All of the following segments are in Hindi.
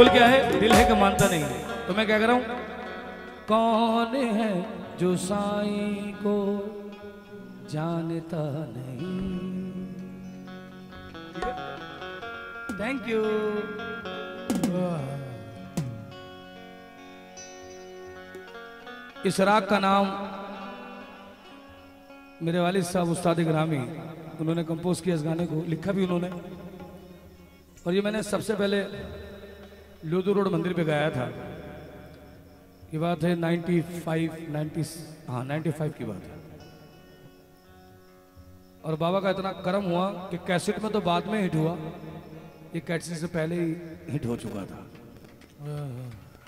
बोल क्या है, दिल है कि मानता नहीं है। तो मैं क्या कर रहा हूं, कौन है जो साईं को जानता नहीं। Thank you. इस राग का नाम मेरे वालिद साहब उस्ताद ग्रामी, उन्होंने कंपोज किया इस गाने को, लिखा भी उन्होंने। और ये मैंने सबसे पहले लोधू रोड मंदिर पे गाया था। ये बात है 95 की बात है। और बाबा का इतना करम हुआ कि कैसेट में तो बाद में हिट हुआ, ये कैसेट से पहले ही हिट हो चुका था।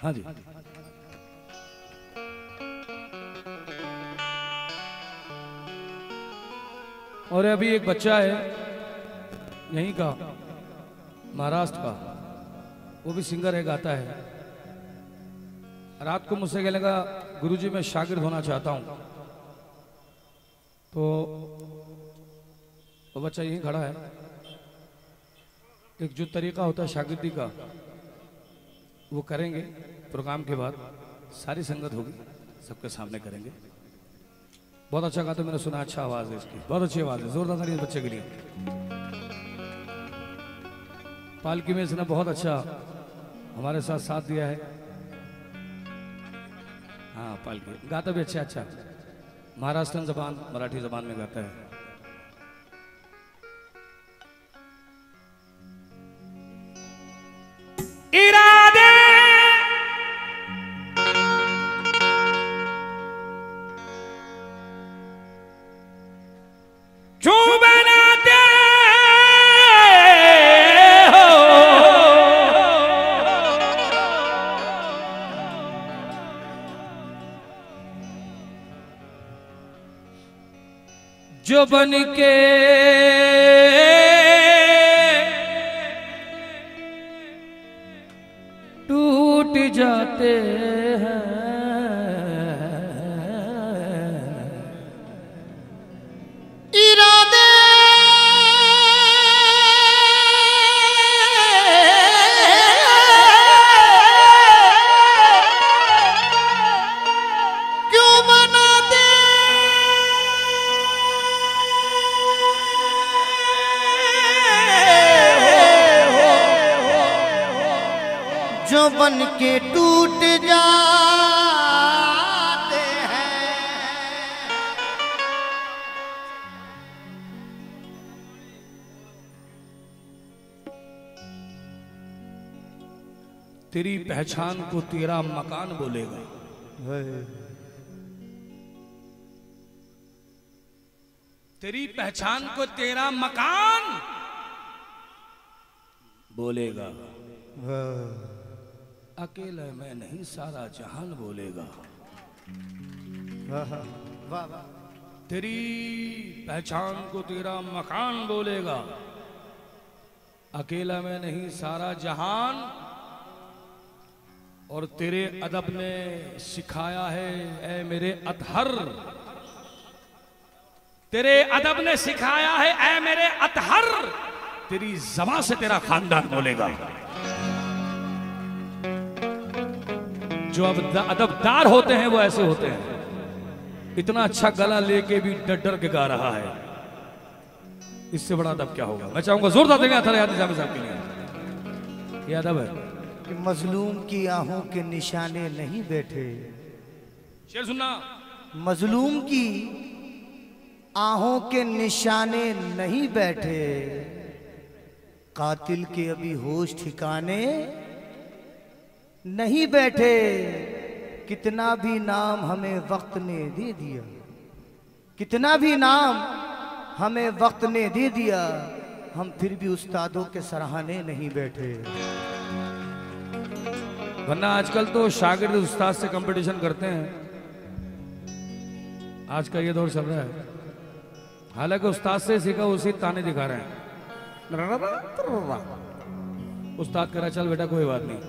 हाँ जी। और अभी एक बच्चा है यहीं का, महाराष्ट्र का, वो भी सिंगर है, गाता है। रात को मुझसे कहने लगा गुरुजी मैं शागिर्द होना चाहता हूं। तो वो बच्चा यहीं खड़ा है। एक जो तरीका होता है शागिर्दी का वो करेंगे, प्रोग्राम के बाद सारी संगत होगी, सबके सामने करेंगे। बहुत अच्छा गाता, मैंने सुना, अच्छा आवाज है इसकी, बहुत अच्छी आवाज है, जोरदार ताली इस बच्चे के लिए। पालकी में इसने बहुत अच्छा हमारे साथ दिया है। हाँ पालकी गाता भी अच्छा महाराष्ट्रन जबान, मराठी जबान में गाता है। इरादे जो बनाते हो, जो बन के टूट जाते हैं, इरादे क्यों बनाते जो बन के टूट जाते हैं। तेरी पहचान को तेरा मकान बोलेगा। तेरी पहचान को तेरा मकान बोलेगा। अकेला मैं नहीं सारा जहान बोलेगा। तेरी पहचान को तेरा मकान बोलेगा। अकेला मैं नहीं सारा जहान। और तेरे अदब ने सिखाया है ऐ मेरे अतहर, तेरे अदब ने सिखाया है ऐ मेरे अतहर, तेरी ज़बान से तेरा खानदान बोलेगा। जो अब अदबदार होते हैं वो ऐसे होते हैं। इतना अच्छा गला लेके भी डर डर के गा रहा है, इससे बड़ा अदब क्या होगा। मैं चाहूंगा जोरदार देंगे अथर याद साहब के लिए। ये अदब है कि मजलूम की आहों के निशाने नहीं बैठे। शेर सुनना। मजलूम की आहों के निशाने नहीं बैठे, कातिल के अभी होश ठिकाने नहीं बैठे। कितना भी नाम हमें वक्त ने दे दिया, कितना भी नाम हमें वक्त ने दे दिया, हम फिर भी उस्तादों के सराहने नहीं बैठे। वरना आजकल तो शागिर्द उस्ताद से कंपटीशन करते हैं, आज का ये दौर चल रहा है। हालांकि उस्ताद से सीखा उसी ताने दिखा रहे हैं। उस्ताद कह रहा चल बेटा कोई बात नहीं।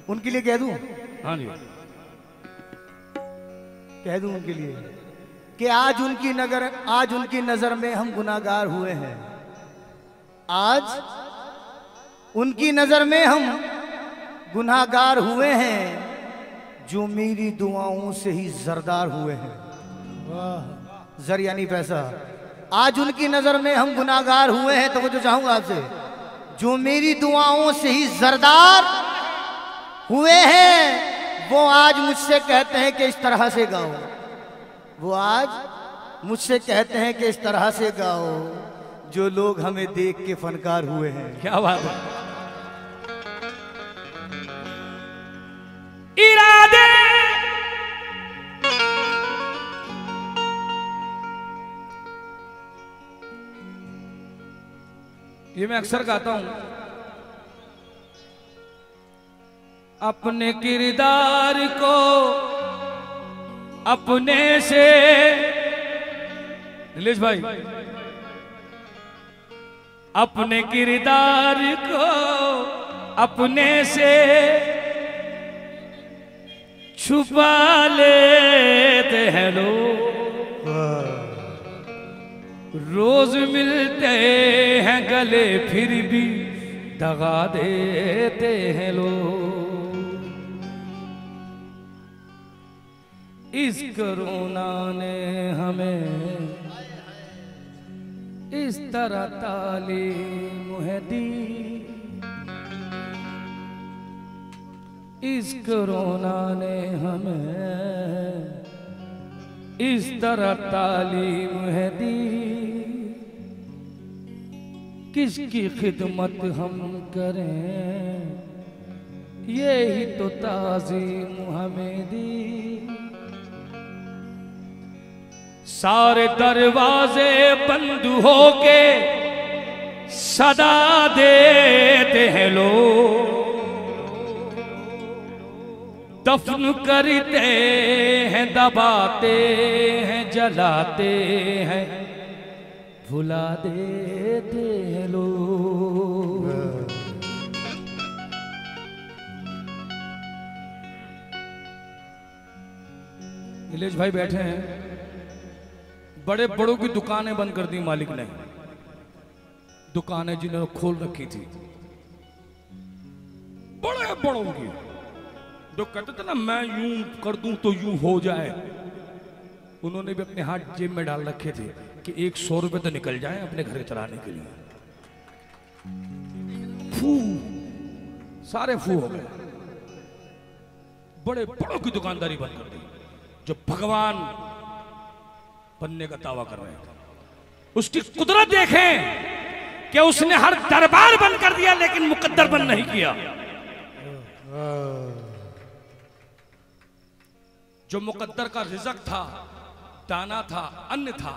उनके लिए कह दूं? हाँ जी कह दूं उनके लिए कि आज उनकी नजर में हम गुनाहगार हुए हैं। आज उनकी नजर में हम गुनाहगार हुए हैं जो मेरी दुआओं से ही जरदार हुए हैं। जर यानी पैसा। आज उनकी नजर में हम गुनाहगार हुए हैं, तो वो जो चाहूंगा आपसे, जो मेरी दुआओं से ही जरदार हुए हैं वो आज मुझसे कहते हैं कि इस तरह से गाओ। वो आज मुझसे कहते हैं कि इस तरह से गाओ, जो लोग हमें देख के फनकार हुए हैं। क्या बात है। इरादे ये मैं अक्सर गाता हूं। अपने किरदार को अपने से, नीलेश भाई, अपने किरदार को अपने से छुपा लेते हैं लोग, रोज मिलते हैं गले फिर भी दगा देते हैं लोग। इस कोरोना ने हमें इस तरह तालीम है दी, इस कोरोना ने हमें इस तरह तालीम है दी, किसकी खिदमत हम करें यही तो ताज़ीम हमें दी। सारे दरवाजे बंद होके सदा देते हैं लोग, दफन करते हैं, दबाते हैं, जलाते हैं, भुला देते हैं लोग। नीलेश भाई बैठे हैं, बड़े बड़ों की दुकानें बंद कर दी मालिक ने, दुकानें जिन्होंने खोल रखी थी बड़े बड़ों की, जो कहते थे ना मैं यूं कर दूं तो यूं हो जाए, उन्होंने भी अपने हाथ जेब में डाल रखे थे कि 100 रुपए तो निकल जाए अपने घर चलाने के लिए। फू, सारे फू हो गए, बड़े बड़ों की दुकानदारी बंद कर दी, जो भगवान बनने का दावा कर रहे थे। उसकी कुदरत देखें कि उसने हर दरबार बंद कर दिया लेकिन मुकद्दर बंद नहीं किया। जो मुकद्दर का रिज़्क था, दाना था, अन्न था,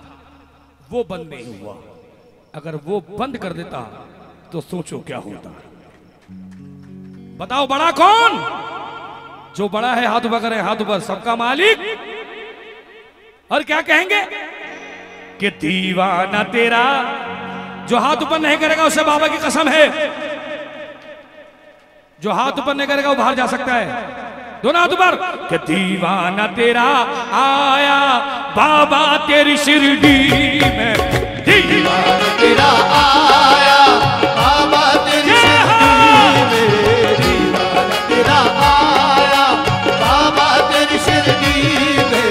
वो बंद नहीं हुआ। अगर वो बंद कर देता तो सोचो क्या होता। बताओ बड़ा कौन? जो बड़ा है हाथ ऊपर करे, हाथ ऊपर, सबका मालिक। और क्या कहेंगे कि दीवाना तेरा, जो हाथ ऊपर नहीं करेगा उसे बाबा की कसम है, जो हाथ ऊपर नहीं करेगा वो बाहर जा सकता है। दोनों हाथ ऊपर, कि दीवाना तेरा आया बाबा तेरी शिरडी में, दीवाना तेरा आया बाबा तेरी शिरडी में, दीवाना तेरा आया बाबा तेरी शिरडी में,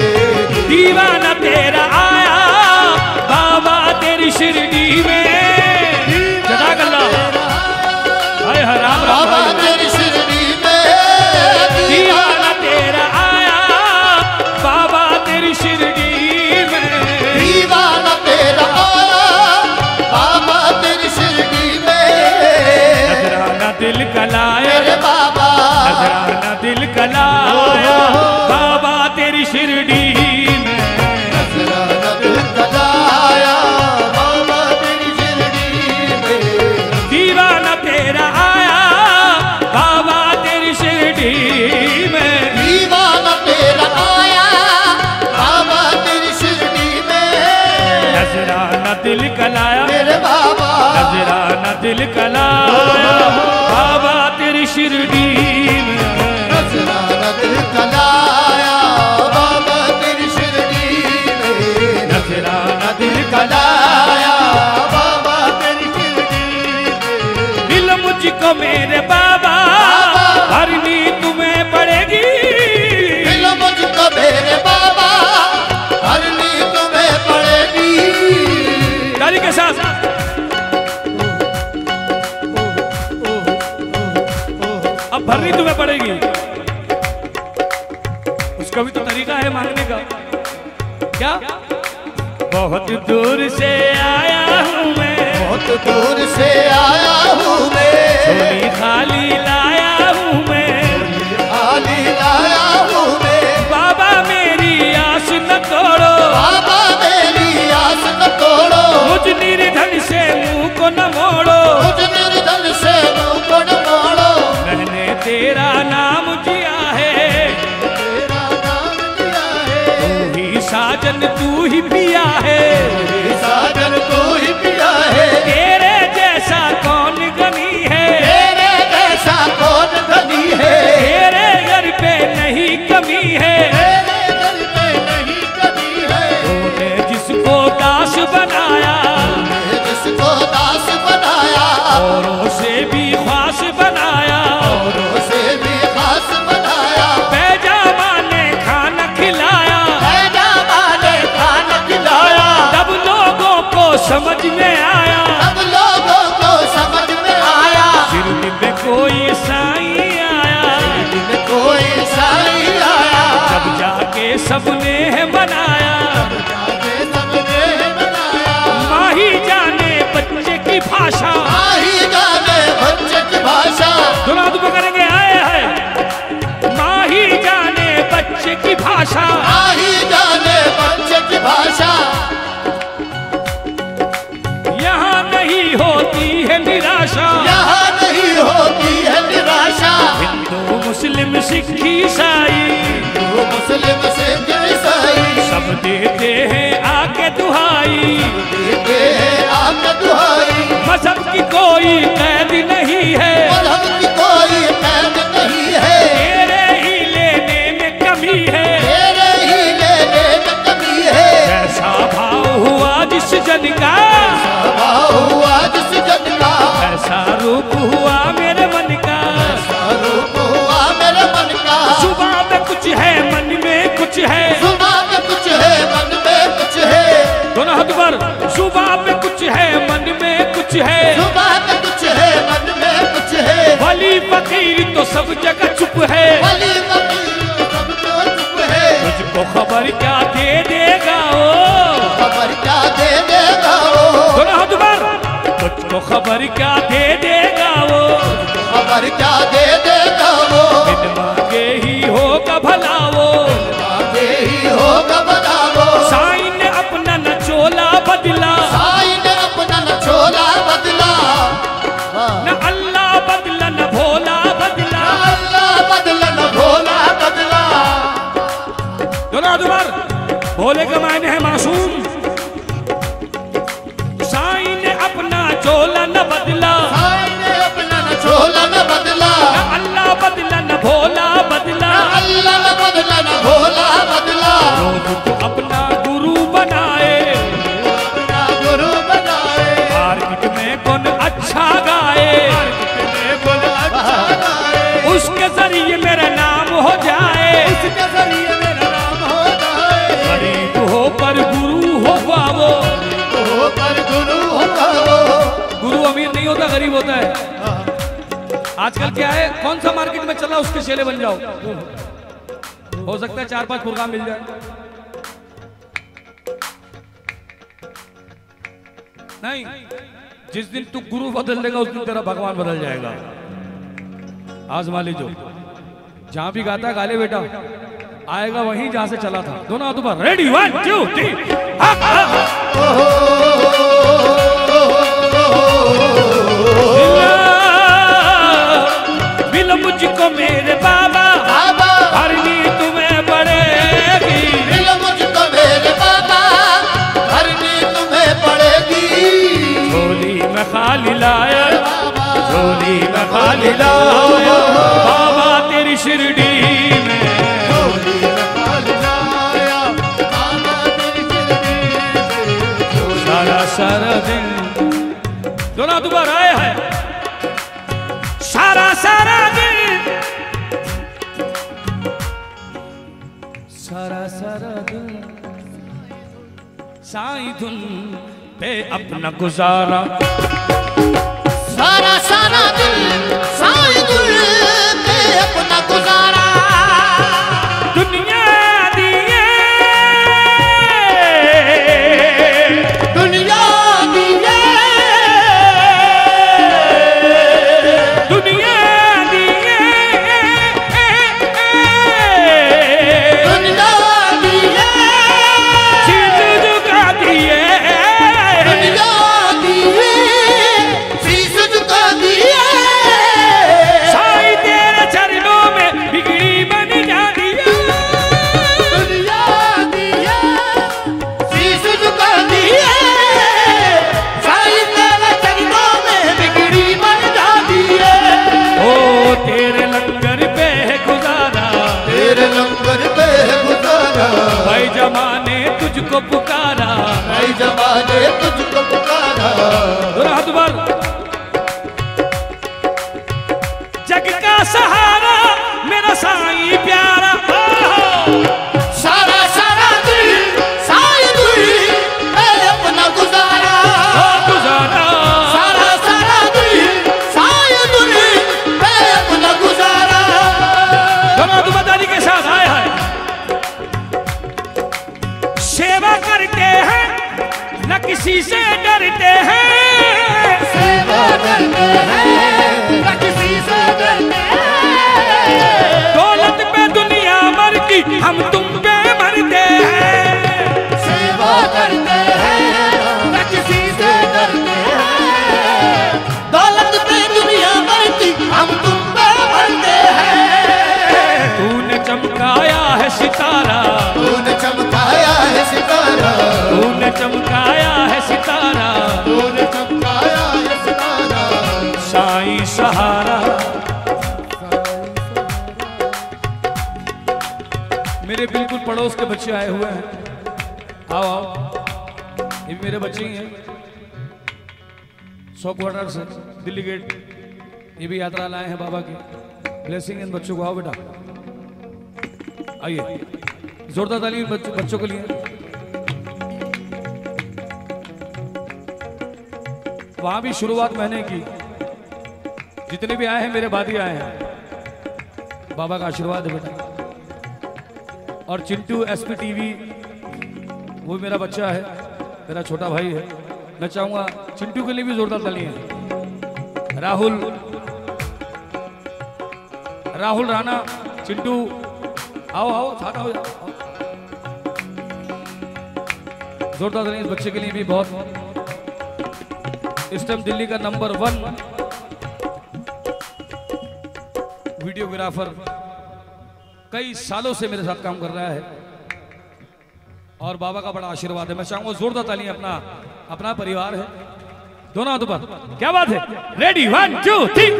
दीवाना तेरा आया बाबा तेरी शिरडी में। जज़ाकल्लाह। हाय हाय राम राम। बाबा तेरी शिरडी में, दीवाना तेरा आया बाबा तेरी शिरडी में, दीवाना तेरा आया बाबा तेरी शिरडी में। नजराना दिल कलाया मेरे बाबा, नजराना दिल कलाया बाबा तेरी शिरडी में, नजराना दिल कलाया बाबा तेरी शिरडी में। दीवाना तेरा आया बाबा तेरी शिरडी में, दीवाना तेरा आया बाबा तेरी शिरडी में। नजराना दिल कलाया मेरे बाबा, नजराना दिल कलाया बाबा तेरी शिरडी में, नजराना दिल कलाया बाबा तेरी शिरडी में। नजराना दिल कलाया बाबा तेरी शिरडी में। दिल मुझको मेरे बाबा भर पड़ेगी। उसका भी तो तरीका है मांगने का। क्या? बहुत दूर से आया हूँ मैं, बहुत दूर से आया हूँ मैं, झोली खाली लाया हूँ मैं, खाली लाया हूँ मैं। बाबा मेरी आस न तोड़ो, बाबा मेरी आस न तोड़ो, मुझ निर्धन से मुंह को न मोड़ो, मुझ निर्धन से मुंह को न मोड़ो। मैंने तेरा नाम जिया है, तेरा नाम दिया है, तू ही साजन तू ही पिया है, साजन तू ही पिया है। तेरे जैसा कौन गनी है, तेरे जैसा कौन धनी है, तेरे घर पे नहीं कमी है, तेरे दिल पे नहीं कमी है। तूने जिसको दास बनाया, जिसको दास बनाया, औरों से भी खास बनाया, औरों से भी खास बनाया। पैजामा ने खाना खिलाया, पैजामा ने खाना खिलाया, तब लोगों को समझ में आया, सब लोगों को समझ में आया। शिरडी में कोई साईं आया, दिन कोई साई आया, जब जाके सबने है मनाया, जाके सबने बनाया। माही जाने बच्चे की भाषा, माही जाने बच्चे की भाषा, दोनों हाथ करेंगे आए है, माही जाने बच्चे की भाषा, माही जाने बच्चे की भाषा। यहाँ नहीं होती है निराशा, यहाँ नहीं होती है निराशा। हिंदू मुस्लिम सिख ईसाई हिंदू मुस्लिम सिख ईसाई सब देते हैं आके दुहाई, देते हैं आके दुहाई। मजहब की कोई कैद नहीं है, मजहब की कोई कैद नहीं है, तेरे ही लेने में कमी है, तेरे ही लेने में कमी है। ऐसा भाव हुआ जिस जन का, भाव हुआ जिस जन का, ऐसा रूप हुआ मेरे मन का, रूप हुआ मेरे मन का। सुबह में कुछ है मन में कुछ है, सुबह में कुछ है मन में कुछ है, दोनों हाथ पर, सुबह में कुछ है मन में कुछ है, सुबह में कुछ है मन में कुछ है। वली फकीर तो सब जगह चुप है, वली फकीर सब तो चुप है, तुझको खबर क्या दे देगा वो, खबर क्या दे देगा वो, दोनों हाथ पर, तुझको खबर क्या दे देगा वो, खबर क्या दे देगा वो, बिन मांगे ही होगा भला वो, आगे ही होगा बता वो। साईं ने अपना न चोला बदला, साईं ने अपना न छोला बदला, न अल्लाह बदला न भोला बदला, अल्लाह बदला न भोला बदला। दोनों हाथ पर, भोले का मायने है मासूम, साईं ने अपना चोला न बदला, साईं ने अपना न छोला न बदला, न अल्लाह बदला न भोला बदला, अल्लाह न बदला न भोला बदला। रोज को अपना गुरु बनाए, अपना गुरु बनाए, मार्केट में कौन अच्छा गाए, अच्छा गाए, उसके जरिए मेरा नाम हो जाए, उसके जरिए मेरा नाम हो जाए। गरीब हो पर गुरु होगा वो, हो पर गुरु होगा वो। गुरु अमीर नहीं होता गरीब होता है। आजकल क्या है, कौन सा मार्केट में चला उसके चेले बन जाओ, हो सकता है 4-5 प्रोग्राम मिल जाए। नहीं, जिस दिन तू गुरु बदल देगा उस दिन तेरा भगवान बदल जाएगा। आजमा लीजो, जहां भी गाता गाले बेटा, आएगा वहीं जहां से चला था। दोनों हाथों पर, रेडी 1 2 3 मिल मुझको मेरे बाबा, बाबा भरनी तुम्हें पड़ेगी, मिल मुझको मेरे बाबा, भरनी तुम्हें पड़ेगी। झोली में खाली लाया, झोली में खाली लाया, बाबा तेरी शिरडी में, झोली में खाली लाया, बाबा तेरी शिरडी में। सारा सारा दिन, दोनों दोबारा आए हैं, सारा सारा दिन, सारा सारा दिन, साईं धुन पे अपना गुजारा, सारा सारा दिन साईं धुन पे अपना गुजारा दुनिया दिए दुनिया दिए दुनिया दिए दुनिया दिए चीज झुका दिए दुनिया दिए शीश झुका दिए साईं तेरे चरणों में बिगड़ी बन जाती है दुनिया दिए शीश झुका दिए साईं तेरे चरणों में बिगड़ी बन जाती है ओ तेरे लंगर पे गुजारा तेरे लंगर पे गुजारा भाई जमाने तुझको पुकारा भाई जमाने तुझको पुकारा हाथ पर जग का सहारा मेरा साईं प्यारा सारा सारा दिल साईं दुई मैं अपना गुजारा गुजारा सारा सारा दिल साईं दुई मैं अपना गुजारा दोनों मदारी के साथ आए हैं सेवा करते हैं न किसी से डरते हैं सेवा करते हैं न किसी से डरते हैं दौलत पे दुनिया मरती हम तुम पे मरते हैं सेवा करते हैं न किसी से डरते हैं दौलत पे दुनिया मरती हम तुम पे मरते हैं तूने चमकाया है सितारा तूने चमकाया है सितारा तूने चमकाया है सितारा तूने चमकाया है सितारा साईं सहारा मेरे बिल्कुल पड़ोस के बच्चे आए हुए हैं आओ आओ ये भी मेरे बच्चे ही हैं 100 क्वार्टर से दिल्ली गेट ये भी यात्रा लाए हैं बाबा की ब्लेसिंग इन बच्चों को आओ बेटा आइए जोरदार ताली बच्चों के लिए वहां भी शुरुआत मैंने की जितने भी आए हैं मेरे बाद ही आए हैं बाबा का आशीर्वाद है बेटा और चिंटू एसपी टीवी वो मेरा बच्चा है मेरा छोटा भाई है मैं चाहूंगा चिंटू के लिए भी जोरदार ताली है राहुल राणा चिंटू आओ आओ साथ आओ जोरदार ताली इस बच्चे के लिए भी बहुत इस टाइम दिल्ली का नंबर 1 वीडियोग्राफर कई सालों से मेरे साथ काम कर रहा है और बाबा का बड़ा आशीर्वाद है मैं चाहूंगा जोरदार ताली अपना परिवार है दोनों हाथों पर क्या बात है रेडी 1 2 3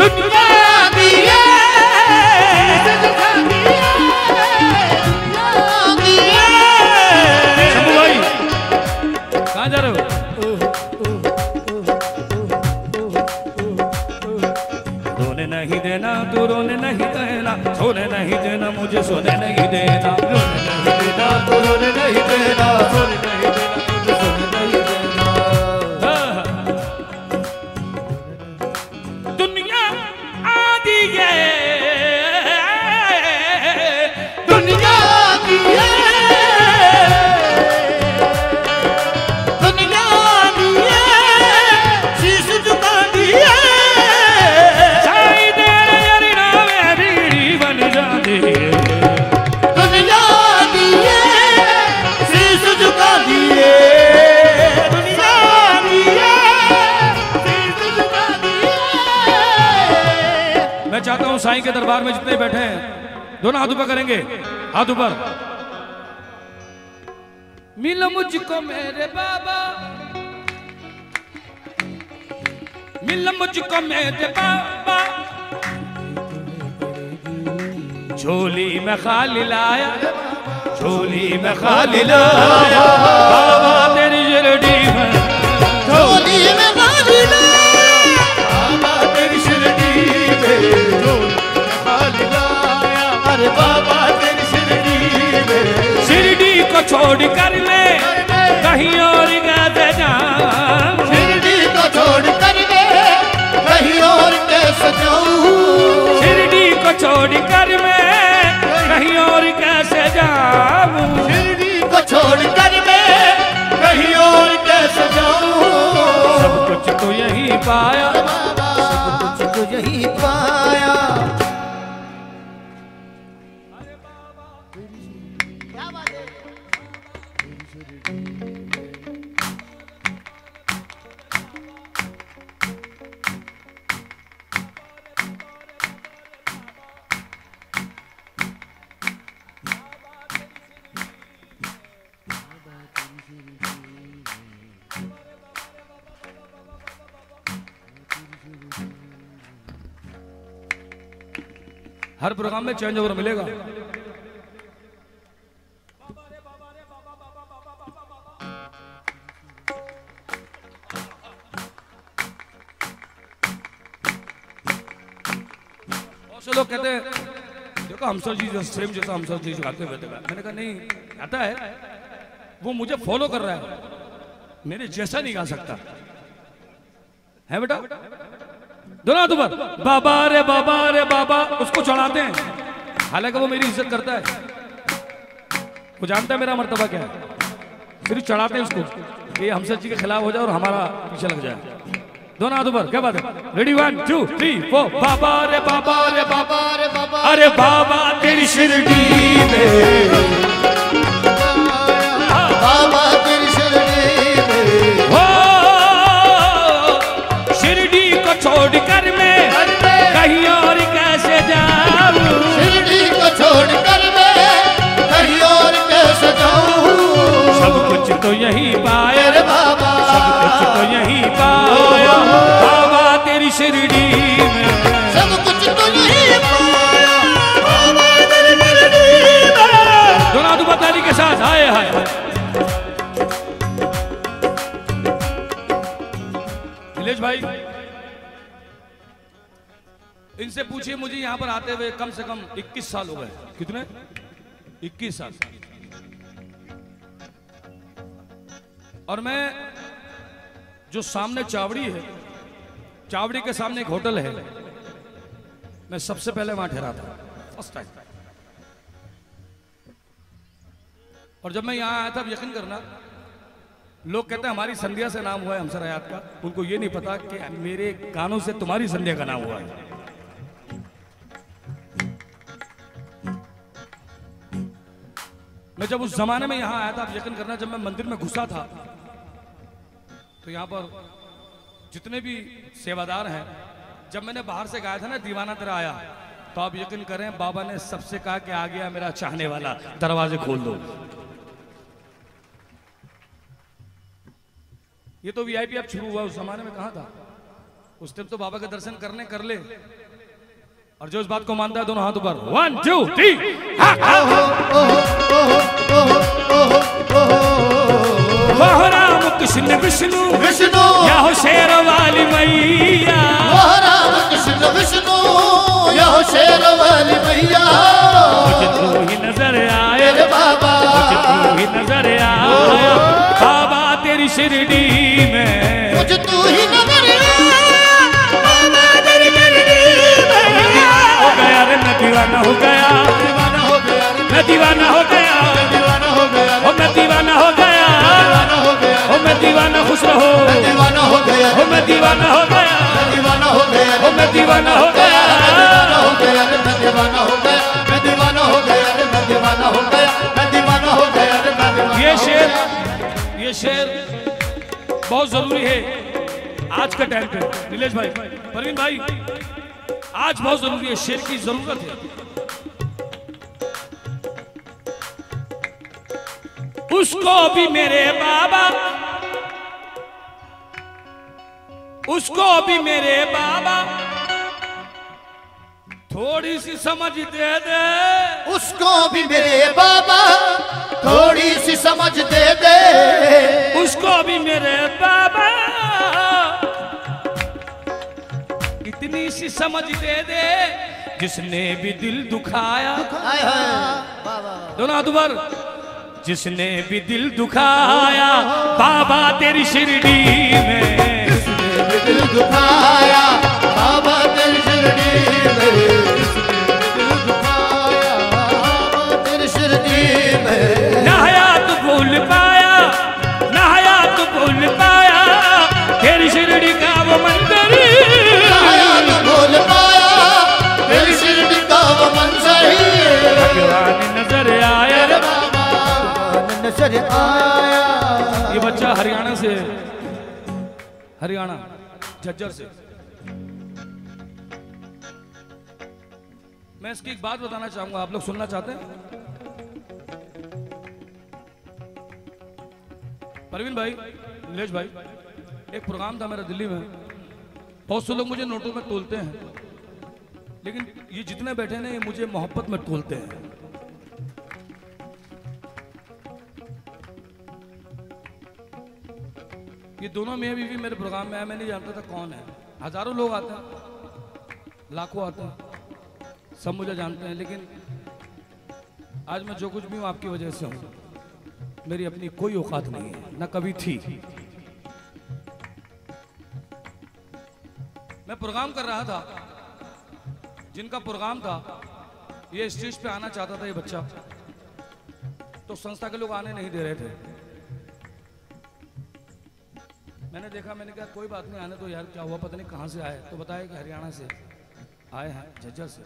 दुनिया दिए शंभू भाई कहां जा रहे हो रोने नहीं देना तू रोने नहीं देना सोने नहीं देना मुझे सोने नहीं देना रोने नहीं देना तू रोने नहीं देना सोने नहीं देना मुझे सोने नहीं देना दुनिया आदि है दुनिया दिए दुनिया दिए शीश झुका दिए साईं तेरे अरिना में बीड़ी बन जाती है दुनिया दिए शीश झुका दिए दुनिया दिए शीश झुका दिए मैं चाहता हूं साईं के दरबार में जितने बैठे हैं दोनों हाथ ऊपर करेंगे हाथ ऊपर मिलो मुझको मेरे बाबा मिलो मुझको मेरे बाबा झोली में खाली लाया झोली में खाली लाया बाबा तेरी शिरडी में झोली में खाली लाया बाबा तेरी शिरडी में झोली में खाली लाया अरे बाबा तेरी शिरडी में शिरडी को छोड़ कर मैं कहीं और कैसे जाऊं शिरडी को छोड़ कर मैं कहीं और कैसे जाऊं शिरडी को छोड़ कर मैं कहीं और कैसे जाऊं, शिरडी को छोड़ कर मैं कहीं और कैसे जाऊं। सब कुछ तो यही पाया, सब कुछ तो यही पाया। क्या बात है? हर प्रोग्राम में चेंज ओवर मिलेगा। बहुत से लोग कहते हैं देखो हमसर जी सेम जैसा हमसर जी गाते हुए थे। मैंने कहा नहीं, आता है वो मुझे फॉलो कर रहा है, मेरे जैसा नहीं गा सकता है बेटा। दोनों तो बाबा रे बाबा रे बाबा उसको चढ़ाते हैं, हालांकि वो मेरी इज्जत करता है, वो जानता है मेरा मर्तबा क्या है, फिर चढ़ाते हैं उसको कि ये हमसर जी के खिलाफ हो जाए और हमारा पीछे लग जाए। दोनों हाथों पर क्या बात है? रेडी 1 2 3 4 बाबा रे बाबा रे बाबा रे बाबा, अरे बाबा तेरी शिरडी में, बाबा तेरी शिरडी में, हो शिरडी को छोड़ कर मैं कहीं और कैसे जाऊं, शिरडी को छोड़ कर मैं कहीं और कैसे जाऊं। सब कुछ तो यही पाया अरे बाबा, सब कुछ तो यही पाया बाबा तेरी शिरडी में, सब कुछ तो यही पाया बाबा तेरी शिरडी में। दोनों दुबताली के साथ आए हाय। नीलेश भाई इनसे पूछिए, मुझे यहाँ पर आते हुए कम से कम 21 साल हो गए। कितने? 21 साल। और मैं जो सामने चावड़ी है, चावड़ी के सामने एक होटल है, मैं सबसे पहले वहां ठहरा था फर्स्ट टाइम। और जब मैं यहाँ आया था, अब यकीन करना, लोग कहते हैं हमारी संध्या से नाम हुआ है हमसर हयात का, उनको ये नहीं पता कि मेरे गानों से तुम्हारी संध्या का नाम हुआ है। मैं जब उस जमाने में यहां आया था, आप यकीन करना, जब मैं मंदिर में घुसा था तो यहां पर जितने भी सेवादार हैं, जब मैंने बाहर से गाया था ना दीवाना तेरा आया, तो आप यकीन करें बाबा ने सबसे कहा कि आ गया मेरा चाहने वाला, दरवाजे खोल दो। ये तो वीआईपी अब शुरू हुआ, उस जमाने में कहां था? उस टाइम तो बाबा के दर्शन करने कर ले। और जो इस बात को मानता है दोनों हाथों पर 1 2 3 वाह राम कृष्ण विष्णु विष्णु या हो शेर वाली मैया, वाह राम कृष्ण विष्णु या हो शेर वाली मैया। मुझे तू ही नजर आए अरे बाबा, मुझे तू ही नजर आया बाबा तेरी शिरडी में, मुझे तू ही नजर आया बाबा तेरी शिरडी में। हो गया रे मैं दीवाना हो गया, दीवाना हो गया, मैं दीवाना हो गया, दीवाना हो गया, हो मैं दीवाना हो गया, दीवाना हो गया, हो मैं दीवाना, खुश रहो, दीवाना हो गया, हो मैं दीवाना हो गया, दीवाना हो गया, हो मैं दीवाना हो गया, दीवाना हो गया, मैं दीवाना हो गया, मैं दीवाना हो गया, मैं दीवाना हो गया, मैं दीवाना हो गया, मैं दीवाना। ये शेर बहुत जरूरी है आज के टाइम पे। नीलेश भाई, परवीन भाई, आज बहुत जरूरी है, शेर की जरूरत है। उसको भी मेरे बाबा, उसको भी मेरे बाबा थोड़ी सी समझ दे दे, उसको भी मेरे बाबा थोड़ी सी समझ दे दे, उसको भी मेरे बाबा इतनी सी समझ दे दे, जिसने भी दिल दुखाया, दोनों हाथ ऊपर, जिसने भी दिल दुखाया बाबा तेरी शिरडी में, जिसने भी दिल दुखाया बाबा तेरी शिरडी में, जिसने भी दिल नजर आया। ये बच्चा हरियाणा से, हरियाणा झज्जर से। मैं इसकी एक बात बताना चाहूंगा, आप लोग सुनना चाहते हैं? परवीन भाई, नीलेश भाई, एक प्रोग्राम था मेरा दिल्ली में। बहुत से लोग मुझे नोटों में तोलते हैं, लेकिन ये जितने बैठे ना, ये मुझे मोहब्बत में तोलते हैं। ये दोनों मियां बीवी मेरे प्रोग्राम में आए, मैं नहीं जानता था कौन है। हजारों लोग आते हैं, लाखों आते हैं, सब मुझे जानते हैं, लेकिन आज मैं जो कुछ भी हूं आपकी वजह से हूं। मेरी अपनी कोई औकात नहीं है, ना कभी थी। मैं प्रोग्राम कर रहा था, जिनका प्रोग्राम था, ये स्टेज पे आना चाहता था ये बच्चा, तो संस्था के लोग आने नहीं दे रहे थे। मैंने देखा, मैंने कहा कोई बात नहीं, आने तो यार, क्या हुआ, पता नहीं कहां से आए। तो बताया कि हरियाणा से आए हैं, झज्जर से।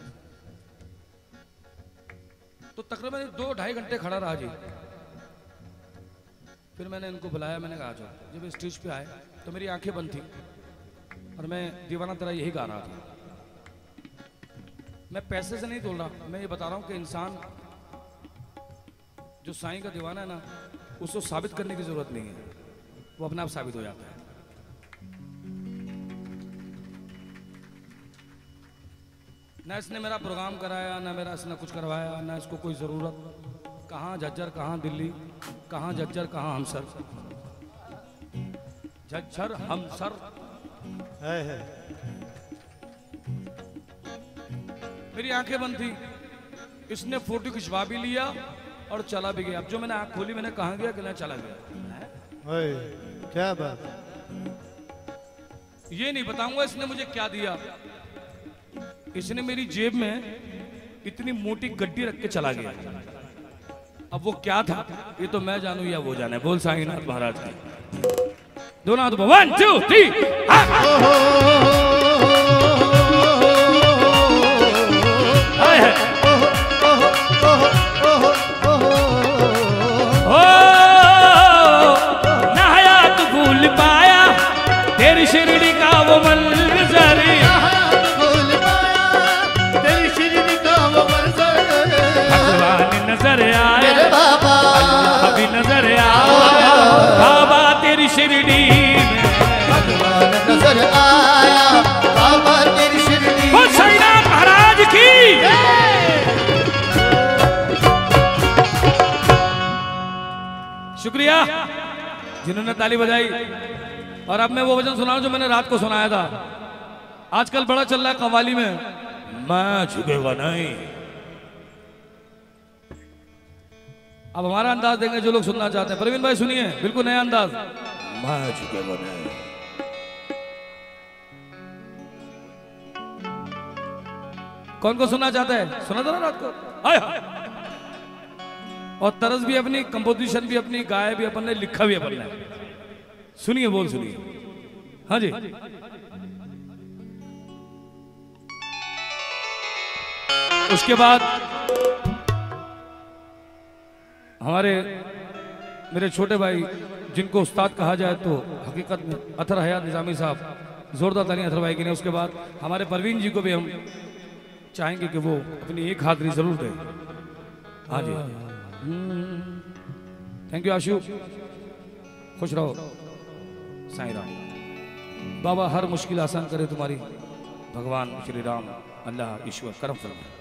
तो तकरीबन 2-2.5 घंटे खड़ा रहा जी। फिर मैंने इनको बुलाया, मैंने कहा आ जाओ। जब स्टेज पे आए तो मेरी आंखें बंद थी और मैं दीवाना तेरा यही गा रहा था। मैं पैसे से नहीं तोल रहा, मैं ये बता रहा हूं कि इंसान जो साईं का दीवाना है ना, उसको साबित करने की जरूरत नहीं है, वो अपने आप साबित हो जाता है। ना इसने मेरा प्रोग्राम कराया, ना मेरा इसने कुछ करवाया, ना इसको कोई जरूरत। कहाँ झज्जर, कहाँ दिल्ली, कहाँ झज्जर, कहाँ हमसर। झज्जर हमसर है। मेरी आंखें बंद थी, इसने फोटो खिंचवा भी लिया और चला भी गया। अब जो मैंने आंख खोली, मैंने कहाँ गया कि ना चला गया। क्या बात, ये नहीं बताऊंगा इसने मुझे क्या दिया। इसने मेरी जेब में इतनी मोटी गड्डी रख के चला गया। अब वो क्या था, ये तो मैं जानू या वो जाने। बोल साईनाथ महाराज की। दोनों हाथ 1 2 3। ना हयात भूल पाया तेरी शिरडी का वो मंजर, नजर आया अल्लाह भी नजर आया, बाबा तेरी शिरडी में भगवान नजर आया, बाबा तेरी शिरडी। बोल साईनाथ महाराज की। शुक्रिया जिन्होंने ताली बजाई। और अब मैं वो वचन सुनाऊं जो मैंने रात को सुनाया था। आजकल बड़ा चल रहा है कव्वाली में, मैं झुकेगा नहीं। अब हमारा अंदाज देंगे जो लोग सुनना चाहते हैं। परवीन भाई सुनिए, बिल्कुल नया अंदाज। मैं झुकेगा नहीं। कौन को सुनना चाहता है? सुना था ना रात को। आय हाय। और तरस भी अपनी, कंपोजिशन भी अपनी, गाय भी अपन ने, लिखा भी अपन ने। सुनिए, बोल सुनिए। हाँ जी। उसके बाद हमारे मेरे छोटे भाई, जिनको उस्ताद कहा जाए तो हकीकत में अथर हयात निजामी साहब, जोरदार ताली अथर भाई के लिए। उसके बाद हमारे परवीन जी को भी हम चाहेंगे कि वो अपनी एक हाजिरी जरूर दें। हाँ जी, थैंक यू आशु, खुश रहो। साईं राम। बाबा हर मुश्किल आसान करे तुम्हारी, भगवान श्री राम अल्लाह ईश्वर करम फरमाए।